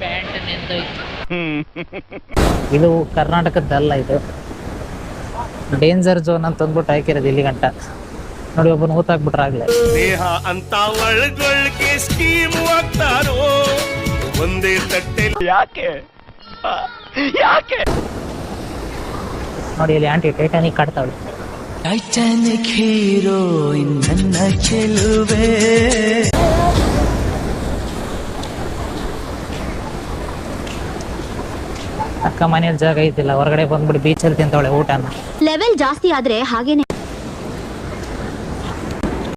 Pant ನಿಂತೋಯ್ತು. ಇದು ಕರ್ನಾಟಕದ್ದಲ್ಲ, ಇದು danger zone ಅಂತ ಅಂದ್ಬಿಟ್ಟು ಹಾಕಿರೋದು ಇಲ್ಲಿ ಗಂಟ. ನೋಡಿ, ಒಬ್ಬನ ಊತಾಕ್ಬಿಟ್ರಾಗ್ಲೆ ದೇಹ ಅಂತ ಒಳಗೊಳಗೆ ಸ್ಕೀಮ್ ಆಗ್ತಾರೋ ಒಂದೇ ತಟ್ಟೆ. ಯಾಕೆ ಯಾಕೆ ನೋಡಿ, ಇಲ್ಲಿ ಆಂಟಿ ಟೈಟಾನಿಕ್ ಕಾಡ್ತಾವಳು. ಟೈಟಾನಿಕ್ ಹೀರೋ ನನ್ನ ಚೆಲುವೆ. ಅಕ್ಕ ಮನೇಲಿ ಜಾಗ ಐತಿಲ್ಲ, ಹೊರಗಡೆ ಬಂದ್ಬಿಟ್ಟು ಬೀಚಲ್ಲಿ ತಿಂತವಳೆ ಊಟನ. ಲೆವೆಲ್ ಜಾಸ್ತಿ ಆದ್ರೆ ಹಾಗೇನೆ.